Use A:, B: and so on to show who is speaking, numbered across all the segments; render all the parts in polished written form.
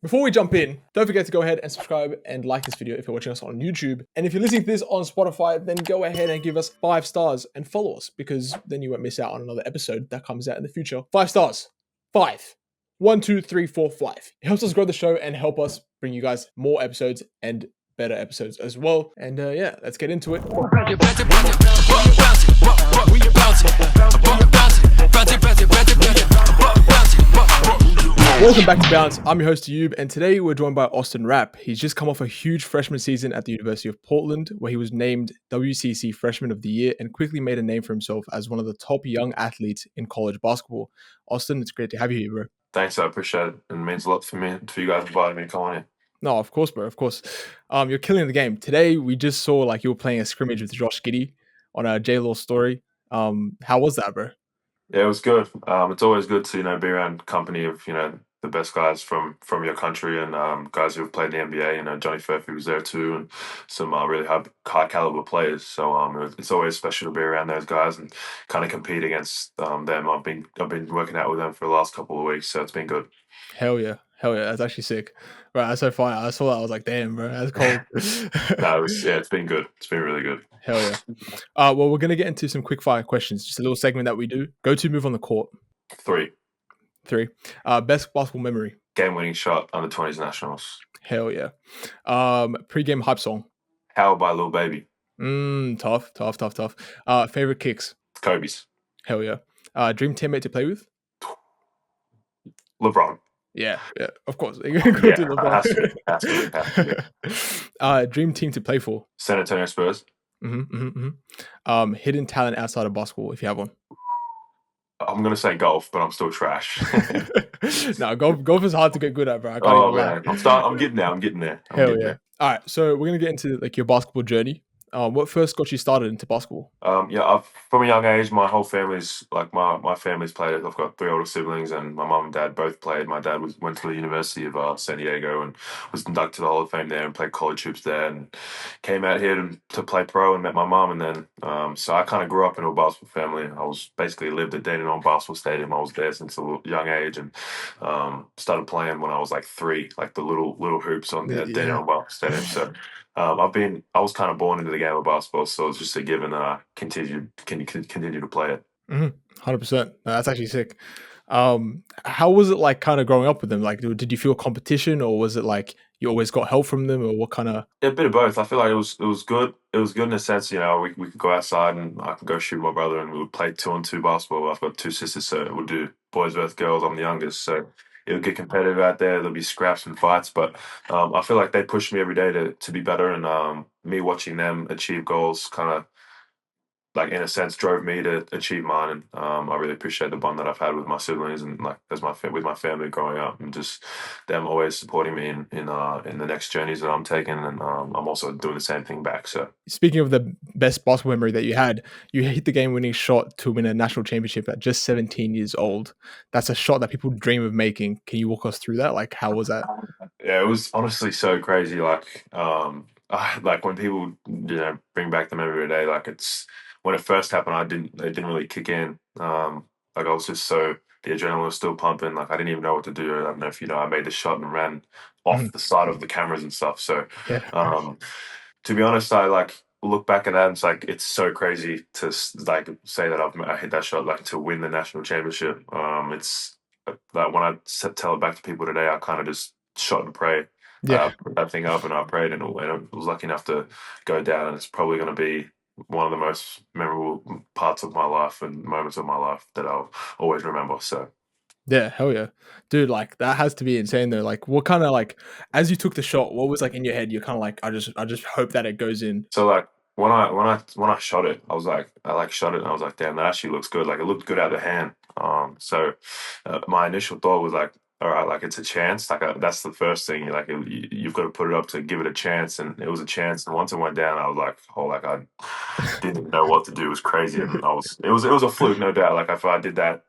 A: Before we jump in, don't forget to go ahead and subscribe and like this video if you're watching us on YouTube. And if you're listening to this on Spotify, then go ahead and give us 5 stars and follow us, because then you won't miss out on another episode that comes out in the future. 5 stars. 5. 1, 2, 3, 4, 5. It helps us grow the show and help us bring you guys more episodes and better episodes as well. And yeah, let's get into it. Welcome back to Bounce. I'm your host, Ayub, and today we're joined by Austin Rapp. He's just come off a huge freshman season at the University of Portland, where he was named WCC Freshman of the Year and quickly made a name for himself as one of the top young athletes in college basketball. Austin, it's great to have you here, bro.
B: Thanks, I appreciate it. It means a lot for you guys inviting me to come on here.
A: No, of course, bro, of course. You're killing the game. Today, we just saw like you were playing a scrimmage with Josh Giddey on a J-Law story. How was that, bro?
B: Yeah, it was good. It's always good to be around company of the best guys from your country and guys who have played in the NBA. Johnny Furphy was there too, and some really high caliber players. So it's always special to be around those guys and kind of compete against them. I've been working out with them for the last couple of weeks, so it's been good.
A: Hell yeah, that's actually sick. Right, that's so funny. I saw that, I was like, damn, bro, that's cold.
B: No, it's been good. It's been really good.
A: Hell yeah. Well, we're gonna get into some quick fire questions. Just a little segment that we do. Go-to move on the court.
B: 3.
A: Best basketball memory.
B: Game-winning shot under 20s nationals.
A: Hell yeah. Pre-game hype song.
B: How by Lil Baby.
A: Tough. Favorite kicks.
B: Kobe's.
A: Hell yeah. Dream teammate to play with.
B: LeBron.
A: Yeah, of course.
B: Has
A: to. Dream team to play for.
B: San Antonio Spurs.
A: Hidden talent outside of basketball, if you have one.
B: I'm gonna say golf, but I'm still trash.
A: No, golf is hard to get good at, bro.
B: Man, I'm getting there.
A: Hell yeah! All right, so we're gonna get into like your basketball journey. What first got you started into basketball?
B: From a young age, my whole family's like my family's played. I've got 3 older siblings, and my mum and dad both played. My dad went to the University of San Diego and was inducted to the Hall of Fame there and played college hoops there, and came out here to play pro and met my mum, and then so I kind of grew up in a basketball family. I was basically lived at Dandenong Basketball Stadium. I was there since a young age, and started playing when I was like 3, like the little hoops on the Dandenong Basketball Stadium. So. I was kind of born into the game of basketball, so it's just a given that I continue to play it.
A: 100%. That's actually sick. How was it like kind of growing up with them? Like, did you feel competition, or was it like you always got help from them, or what kind of?
B: Yeah, a bit of both. I feel like it was good. It was good in a sense, we could go outside and I could go shoot my brother, and we would play 2-on-2 basketball. I've got 2 sisters, so we'll do boys versus girls. I'm the youngest, so it'll get competitive out there. There'll be scraps and fights, but I feel like they push me every day to be better, and me watching them achieve goals kind of, like, in a sense, drove me to achieve mine. And I really appreciate the bond that I've had with my siblings and like with my family growing up, and just them always supporting me in the next journeys that I'm taking, and I'm also doing the same thing back. So,
A: speaking of the best basketball memory that you had, you hit the game-winning shot to win a national championship at just 17 years old. That's a shot that people dream of making. Can you walk us through that? Like, how was that?
B: Yeah, it was honestly so crazy. Like, like when people bring back the memory today, like it's. When it first happened, it didn't really kick in. Like I was just the adrenaline was still pumping. Like I didn't even know what to do. I don't know if I made the shot and ran off the side of the cameras and stuff. So, to be honest, I like look back at that and it's so crazy to like say that I hit that shot like to win the national championship. It's like when I tell it back to people today, I kind of just shot and pray. Put that thing up and I prayed, and I was lucky enough to go down, and it's probably going to be one of the most memorable parts of my life and moments of my life that I'll always remember. So
A: yeah, hell yeah, dude, like that has to be insane though. Like what kind of, like, as you took the shot, what was like in your head? You're kind of like, I just hope that it goes in.
B: So like when I shot it, I was like, shot it and I was like, damn, that actually looks good. Like it looked good out of the hand. So my initial thought was like, all right, like it's a chance. Like that's the first thing. You've got to put it up to give it a chance, and it was a chance. And once it went down, I was like, oh, like I didn't know what to do. It was crazy, and it was a fluke, no doubt. Like if I did that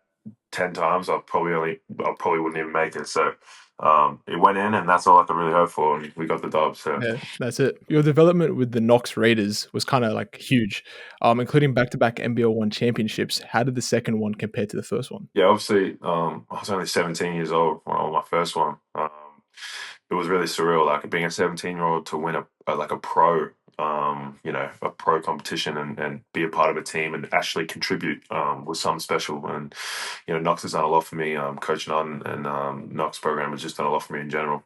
B: 10 times, I probably wouldn't even make it. So it went in, and that's all I could really hope for, and we got the dub. So
A: yeah, that's it. Your development with the Knox Raiders was kind of like huge, including back-to-back NBL 1 championships. How did the second one compare to the first one?
B: Yeah, obviously, I was only 17 years old when I won my first one. it was really surreal. Like being a 17-year-old to win like a pro, a pro competition and be a part of a team and actually contribute was something special. And Knox has done a lot for me. Coaching on and Knox program has just done a lot for me in general.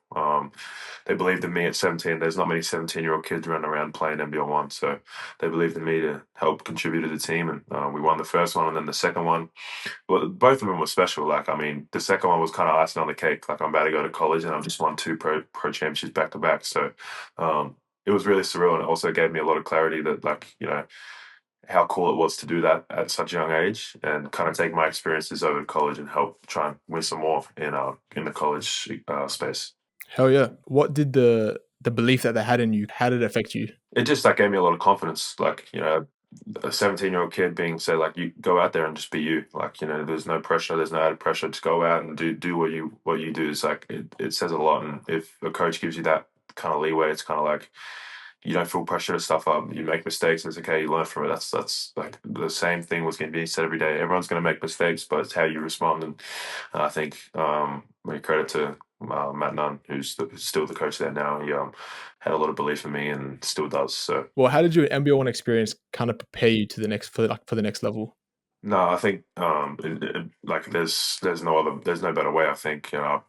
B: They believed in me at 17. There's not many 17-year-old kids running around playing NBL one, so they believed in me to help contribute to the team, and we won the first one, and then the second one. Well, both of them were special. Like, I mean, the second one was kind of icing on the cake. Like, I'm about to go to college, and I've just won two pro championships back to back. So, it was really surreal, and it also gave me a lot of clarity that, like, how cool it was to do that at such a young age, and kind of take my experiences over to college and help try and win some more in the college space.
A: Hell yeah. What did the belief that they had in you, how did it affect you?
B: It just like gave me a lot of confidence. Like, a 17-year-old kid being said, like, you go out there and just be you. Like, there's no pressure, there's no added pressure. Just go out and do what you do. It's like it says a lot. And if a coach gives you that kind of leeway, it's kind of like you don't feel pressure to stuff up. You make mistakes, and it's okay. You learn from it. That's like the same thing was going to be said every day. Everyone's going to make mistakes, but it's how you respond. And I think credit to Matt Nunn, who's still the coach there now. He had a lot of belief in me and still does. So
A: Well, how did your MBO one experience kind of prepare you to the next for the next level?
B: no, I think like there's no better way. I think I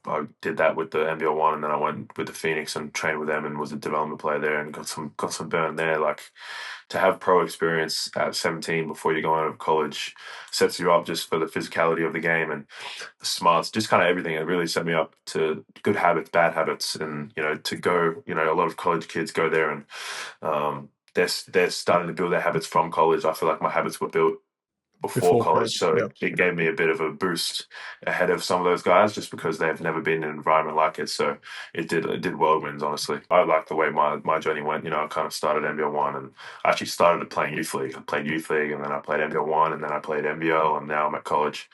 B: did that with the NBL one, and then I went with the Phoenix and trained with them, and was a development player there, and got some burn there. Like to have pro experience at 17 before you go out of college sets you up just for the physicality of the game and the smarts, just kind of everything. It really set me up to good habits, bad habits, and to go. A lot of college kids go there and they're starting to build their habits from college. I feel like my habits were built before
A: Before
B: college.
A: college?
B: So
A: Yeah.
B: it gave me a bit of a boost ahead of some of those guys just because they've never been in an environment like it. So it did whirlwinds, honestly. I like the way my journey went. I kind of started NBL one and I actually started playing youth league. I played youth league and then I played NBL one and then I played NBL and now I'm at college.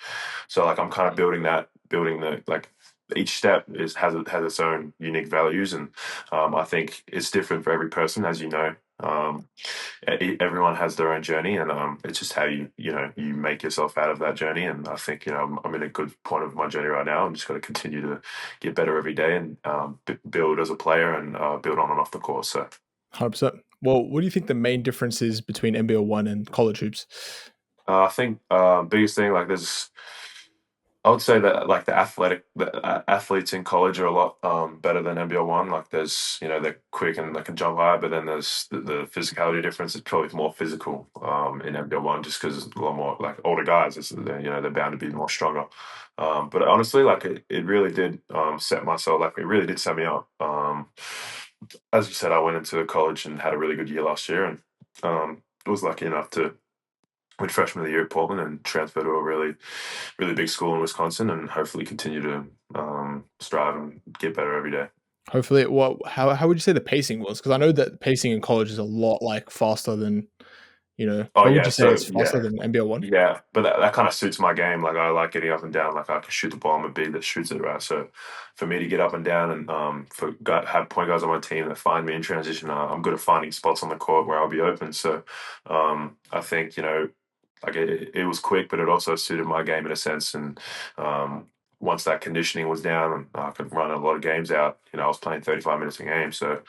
B: So like I'm kind of building the like each step has its own unique values and I think it's different for every person, as you know. Everyone has their own journey, and it's just how you make yourself out of that journey. And I think I'm in a good point of my journey right now. I'm just going to continue to get better every day and build as a player and build on and off the course. So
A: 100%. Well, what do you think the main difference is between MBO one and college hoops?
B: I think biggest thing like there's I would say that like the athletes in college are a lot better than NBL one. Like there's they're quick and they can jump high, but then there's the physicality difference is probably more physical in NBL one just because a lot more like older guys. They're bound to be more stronger. But honestly, like it really did set myself like it really did set me up. As you said, I went into college and had a really good year last year, and was lucky enough to win freshman of the year at Portland and transfer to a really, really big school in Wisconsin and hopefully continue to strive and get better every day.
A: Hopefully, how would you say the pacing was? Because I know that pacing in college is a lot like faster than
B: Oh
A: how would
B: yeah,
A: you say
B: so
A: it's faster
B: yeah,
A: than MBO one?
B: yeah, but that kind of suits my game. Like I like getting up and down. Like I can shoot the ball. I'm a big that shoots it right. So for me to get up and down and have point guards on my team that find me in transition, I'm good at finding spots on the court where I'll be open. So I think like it was quick, but it also suited my game in a sense. And once that conditioning was down, I could run a lot of games out. I was playing 35 minutes a game, so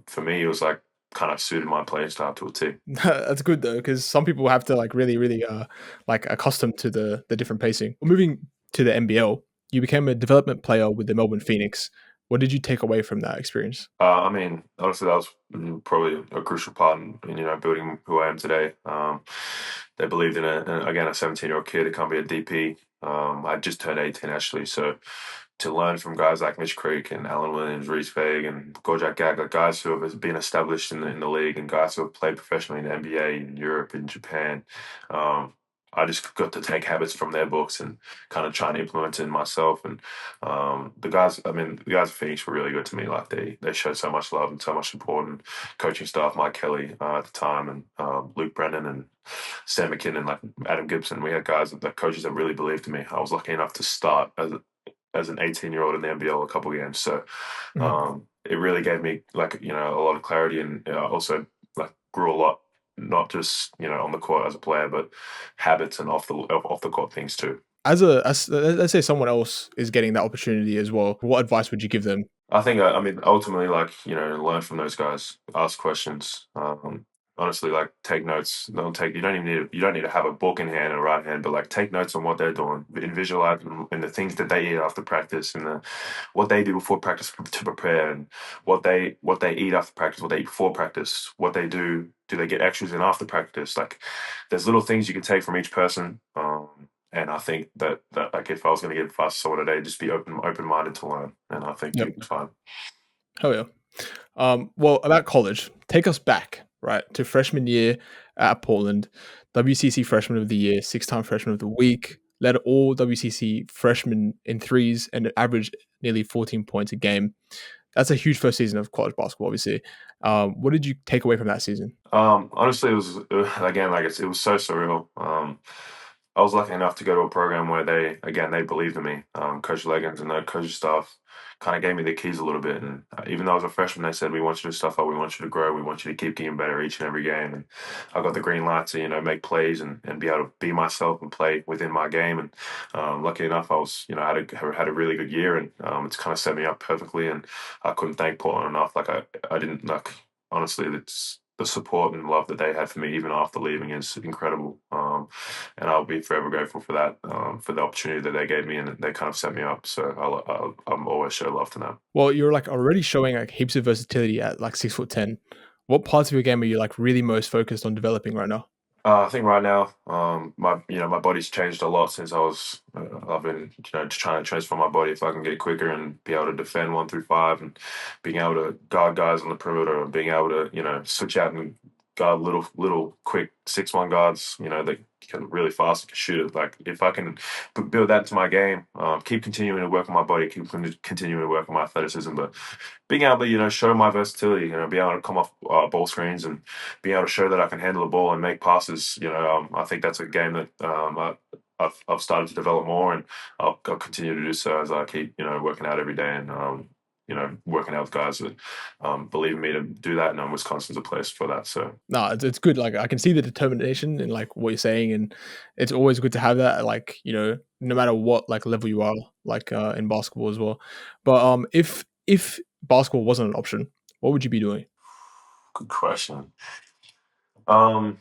B: for me, it was like kind of suited my playing style to a T.
A: That's good though, because some people have to like really like accustomed to the different pacing. Well, moving to the NBL, you became a development player with the Melbourne Phoenix. What did you take away from that experience?
B: I mean, honestly, that was probably a crucial part in building who I am today. They believed again a 17-year-old kid. It can't be a DP. I just turned 18 actually, so to learn from guys like Mitch Creek and Alan Williams, Reese Fague, and Gojak Gagler, guys who have been established in the league and guys who have played professionally in the NBA, in Europe, in Japan. I just got to take habits from their books and kind of try and implement it in myself. And the guys at Phoenix were really good to me. Like they showed so much love and so much support. And coaching staff, Mike Kelly at the time, and Luke Brennan and Sam McKinnon, like Adam Gibson. We had guys that coaches that really believed in me. I was lucky enough to start as an 18-year-old in the NBL a couple of games. So
A: Mhm.
B: it really gave me like a lot of clarity and also like grew a lot, not just on the court as a player, but habits and off the court things too.
A: As let's say someone else is getting that opportunity as well, what advice would you give them?
B: I think I mean ultimately, like, learn from those guys, ask questions. Honestly, like, take notes. Don't take. You don't need to have a book in hand or right hand, but like take notes on what they're doing and visualize them and the things that they eat after practice and what they do before practice to prepare and what they eat after practice, what they eat before practice, what they do. Do they get extras in after practice? Like, there's little things you can take from each person. And I think that like if I was going to give advice to someone today, just be open minded to learn, and I think
A: Yep.
B: you'll be fine.
A: Hell yeah. Well, about college, take us back, right, to freshman year at Portland, WCC Freshman of the Year, six-time Freshman of the Week, led all WCC freshmen in threes and averaged nearly 14 points a game. That's a huge first season of college basketball, obviously. What did you take away from that season?
B: Honestly, again, like, it was so surreal. I was lucky enough to go to a program where they believed in me. Coach Leggins and the coaching staff kind of gave me the keys a little bit. And even though I was a freshman, they said, "We want you to stuff up. We want you to grow. We want you to keep getting better each and every game." And I got the green light to make plays and be able to be myself and play within my game. And lucky enough, I was had a really good year, and it's kind of set me up perfectly. And I couldn't thank Portland enough. Like, I didn't like honestly, it's the support and love that they had for me even after leaving is incredible. And I'll be forever grateful for that, for the opportunity that they gave me, and they kind of set me up. So I'm always show love to them.
A: Well, you're like already showing like heaps of versatility at like 6'10". What parts of your game are you like really most focused on developing right now?
B: I think right now, my body's changed a lot since I've been, just trying to transform my body if I can get quicker and be able to defend 1 through 5 and being able to guard guys on the perimeter and being able to, switch out and guard little quick 6-1 guards, that can really fast and can shoot it. Like, if I can build that into my game, keep continuing to work on my body, keep continuing to work on my athleticism, but being able to, show my versatility, being able to come off ball screens and being able to show that I can handle the ball and make passes. I think that's a game that I've started to develop more, and I'll continue to do so as I keep, working out every day and, working out with guys that believe in me to do that. And Wisconsin's a place for that. So
A: No, it's good. Like I can see the determination in like what you're saying, and it's always good to have that. Like no matter what like level you are, like in basketball as well. But if basketball wasn't an option, what would you be doing?
B: good question. Um,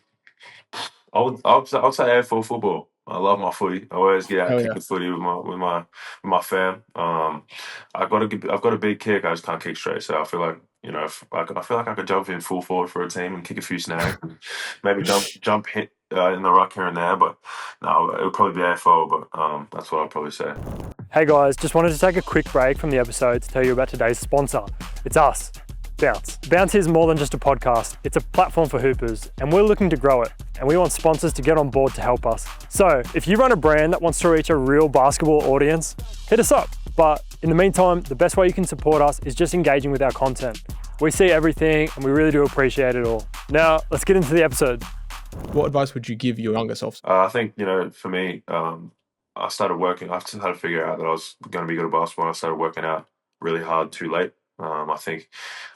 B: I would say AFL football. I love my footy. I always get out
A: Hell yeah.
B: kicking footy with my fam. I've got a big kick. I just can't kick straight. So I feel like, if I feel like I could jump in full forward for a team and kick a few snags and maybe jump hit in the ruck here and there. But no, it would probably be AFL. But that's what I'd probably say.
C: Hey guys, just wanted to take a quick break from the episode to tell you about today's sponsor. It's us, Bounce. Bounce is more than just a podcast. It's a platform for hoopers, and we're looking to grow it. And we want sponsors to get on board to help us. So if you run a brand that wants to reach a real basketball audience, hit us up. But in the meantime, the best way you can support us is just engaging with our content. We see everything and we really do appreciate it all. Now, let's get into the episode.
A: What advice would you give your younger self?
B: I think, for me, I started working. I just had to figure out that I was going to be good at basketball. I started working out really hard too late. I think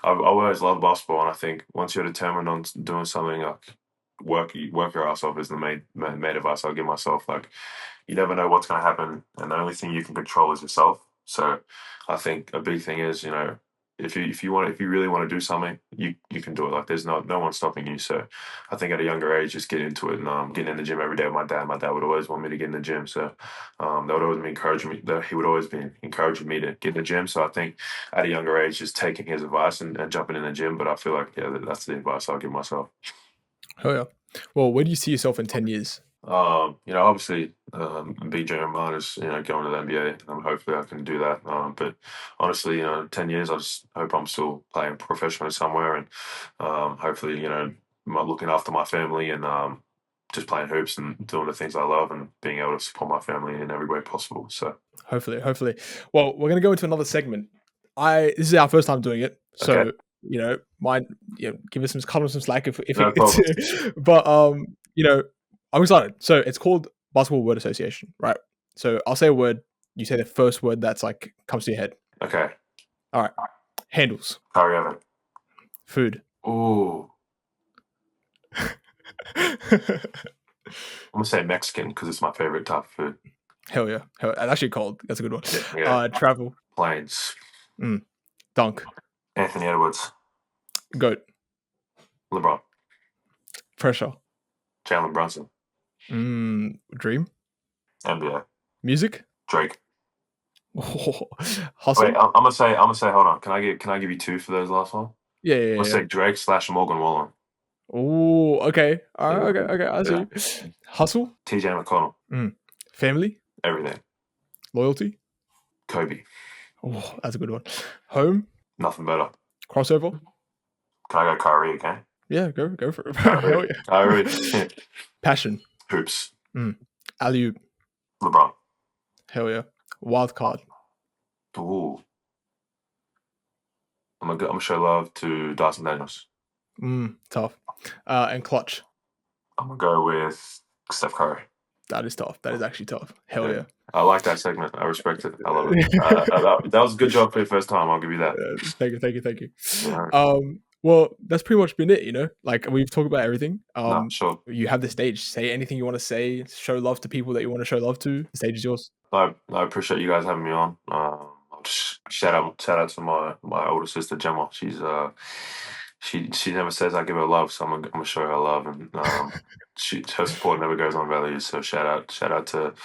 B: I've always loved basketball, and I think once you're determined on doing something, like, work your ass off is the main advice I'll give myself. Like, you never know what's going to happen, and the only thing you can control is yourself. So I think a big thing is, if you really want to do something, you can do it. Like, there's no one stopping you. So I think at a younger age, just get into it, and getting in the gym every day with my dad. My dad would always want me to get in the gym, so that would always be encouraging me. That he would always be encouraging me to get in the gym. So I think at a younger age, just taking his advice and jumping in the gym. But I feel like, yeah, that's the advice I'll give myself.
A: Hell yeah. Well, where do you see yourself in 10 years?
B: Obviously, a big dream of mine is, going to the NBA. Hopefully I can do that. But honestly, 10 years, I just hope I'm still playing professionally somewhere, and hopefully, looking after my family and just playing hoops and doing the things I love and being able to support my family in every way possible. So,
A: Hopefully. Well, we're gonna go into another segment. This is our first time doing it,
B: okay,
A: so mind give us cut us some slack if
B: no problem.
A: but I'm excited. So it's called basketball word association, right? So I'll say a word, you say the first word that's like comes to your head.
B: Okay,
A: All right. Handles.
B: carry on.
A: Food.
B: Ooh,
A: Hell
B: I'm gonna say Mexican because it's my favorite type of food.
A: yeah. Hell, that's actually cold. That's a good one.
B: Yeah,
A: Travel.
B: planes.
A: Mm. Dunk.
B: Anthony Edwards.
A: Goat.
B: LeBron.
A: Pressure.
B: Jalen Brunson.
A: Dream.
B: NBA.
A: Music.
B: Drake.
A: Hustle.
B: Wait, I'm gonna say. Hold on. Can I give you 2 for those last one?
A: Yeah.
B: Let's say Drake / Morgan Wallen.
A: Oh, okay. All right. Okay. I see.
B: Yeah.
A: You. Hustle.
B: TJ McConnell.
A: Family.
B: Everything.
A: Loyalty.
B: Kobe.
A: Oh, that's a good one. Home.
B: Nothing better.
A: Crossover.
B: Can I go Kyrie again?
A: Yeah, go for it.
B: Kyrie.
A: Hell yeah.
B: Kyrie.
A: Passion.
B: Hoops.
A: Alley-oop.
B: LeBron.
A: Hell yeah. Wild card.
B: Ooh. I'm gonna show love to Dyson Daniels.
A: Tough. And clutch.
B: I'm gonna go with Steph Curry.
A: That is tough. That is actually tough. Hell yeah.
B: I like that segment. I respect it. I love it. That was a good job for your first time. I'll give you that.
A: Thank you.
B: Yeah.
A: Well, that's pretty much been it, you know? Like, we've talked about everything.
B: Sure.
A: You have the stage. Say anything you want to say. Show love to people that you want to show love to. The stage is yours.
B: I appreciate you guys having me on. I'll just shout out to my older sister Gemma. She's she never says I give her love, so I'm gonna show her love, and her support never goes unvalued. So shout out to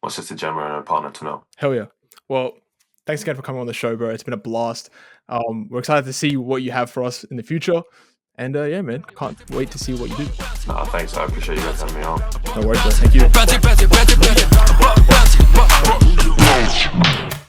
B: my sister Gemma and her partner Tanel.
A: Hell yeah. Well, thanks again for coming on the show, bro. It's been a blast. We're excited to see what you have for us in the future. And yeah, man, can't wait to see what you do.
B: Thanks. I appreciate you guys having me on.
A: No worries, bro. Thank you.